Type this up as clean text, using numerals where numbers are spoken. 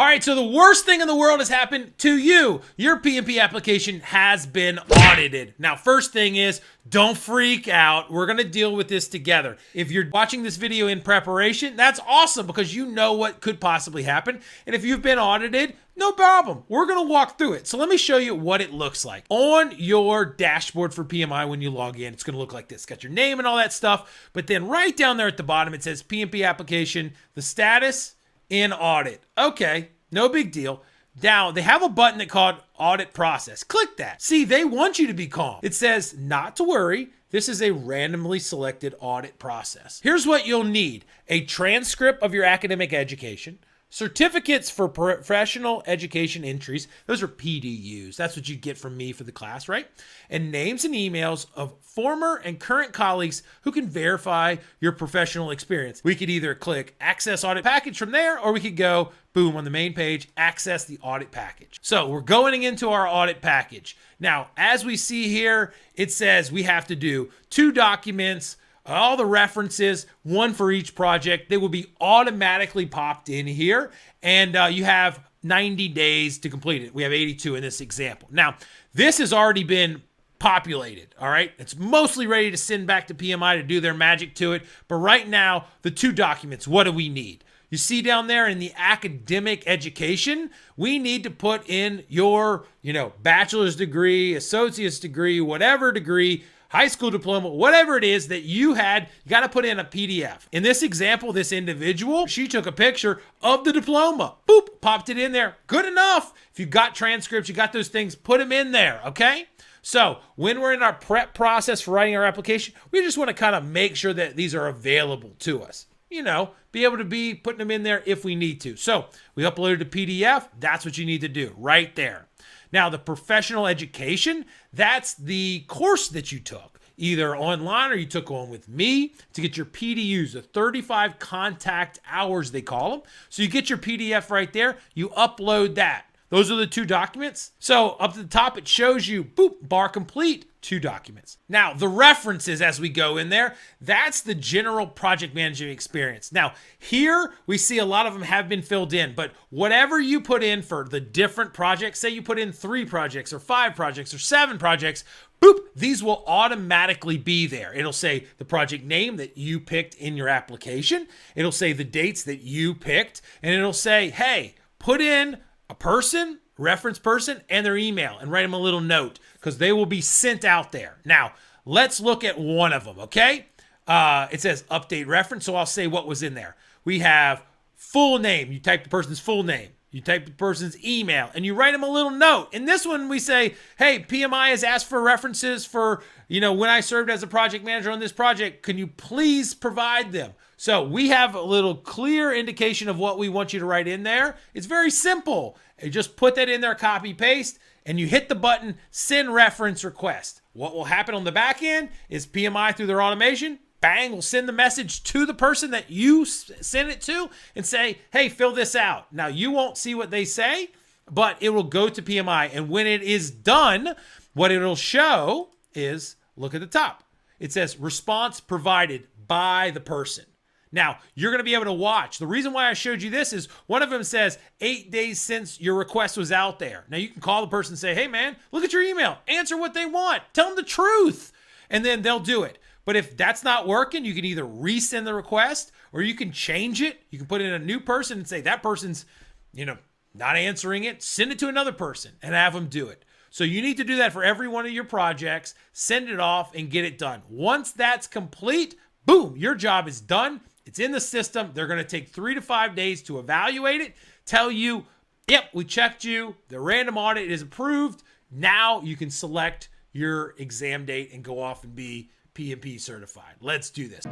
All right, so the worst thing in the world has happened to you. Your PMP application has been audited. Now, first thing is, don't freak out. We're gonna deal with this together. If you're watching this video in preparation, that's awesome because you know what could possibly happen. And if you've been audited, no problem. We're gonna walk through it. So let me show you what it looks like. On your dashboard for PMI when you log in, it's gonna look like this. It's got your name and all that stuff, but then right down there at the bottom, it says PMP application, the status, in audit. Okay, no big deal. Now, they have a button that called audit process. Click that. See, they want you to be calm. It says not to worry. This is a randomly selected audit process. Here's what you'll need. A transcript of your academic education, certificates for professional education entries. Those are PDUs. That's what you get from me for the class, right? And names and emails of former and current colleagues who can verify your professional experience. We could either click Access Audit Package from there, or we could go, boom, on the main page, Access the Audit Package. So we're going into our audit package. Now, as we see here, it says we have to do 2 documents, all the references, 1 for each project. They will be automatically popped in here, and you have 90 days to complete it. We have 82 in this example. Now, this has already been populated, all right? It's mostly ready to send back to PMI to do their magic to it, but right now, the 2 documents, what do we need? You see down there in the academic education, we need to put in your, bachelor's degree, associate's degree, whatever degree, high school diploma, whatever it is that you had, you got to put in a PDF. In this example, this individual, she took a picture of the diploma. Boop, popped it in there. Good enough. If you got transcripts, you got those things, put them in there, okay? So when we're in our prep process for writing our application, we just want to kind of make sure that these are available to us. Be able to be putting them in there if we need to. So we uploaded a PDF. That's what you need to do right there. Now, the professional education, that's the course that you took, either online or you took on with me to get your PDUs, the 35 contact hours, they call them. So you get your PDF right there. You upload that. Those are the 2 documents. So up to the top, it shows you, boop, bar complete, 2 documents. Now, the references as we go in there, that's the general project management experience. Now, here we see a lot of them have been filled in, but whatever you put in for the different projects, say you put in 3 projects or 5 projects or 7 projects, boop, these will automatically be there. It'll say the project name that you picked in your application. It'll say the dates that you picked, and it'll say, hey, put in a person, reference person, and their email, and write them a little note because they will be sent out there. Now, let's look at one of them, okay? It says update reference, so I'll say what was in there. We have full name. You type the person's full name. You type the person's email, and you write them a little note. In this one, we say, hey, PMI has asked for references for, when I served as a project manager on this project. Can you please provide them? So we have a little clear indication of what we want you to write in there. It's very simple. You just put that in there, copy, paste, and you hit the button, send reference request. What will happen on the back end is PMI through their automation, bang, will send the message to the person that you send it to and say, hey, fill this out. Now, you won't see what they say, but it will go to PMI. And when it is done, what it'll show is, look at the top. It says response provided by the person. Now, you're going to be able to watch. The reason why I showed you this is one of them says 8 days since your request was out there. Now, you can call the person and say, hey, man, look at your email. Answer what they want. Tell them the truth. And then they'll do it. But if that's not working, you can either resend the request or you can change it. You can put in a new person and say that person's, not answering it. Send it to another person and have them do it. So you need to do that for every one of your projects. Send it off and get it done. Once that's complete, boom, your job is done. It's in the system. They're going to take 3 to 5 days to evaluate it, tell you, yep, we checked you. The random audit is approved. Now you can select your exam date and go off and be PMP certified. Let's do this.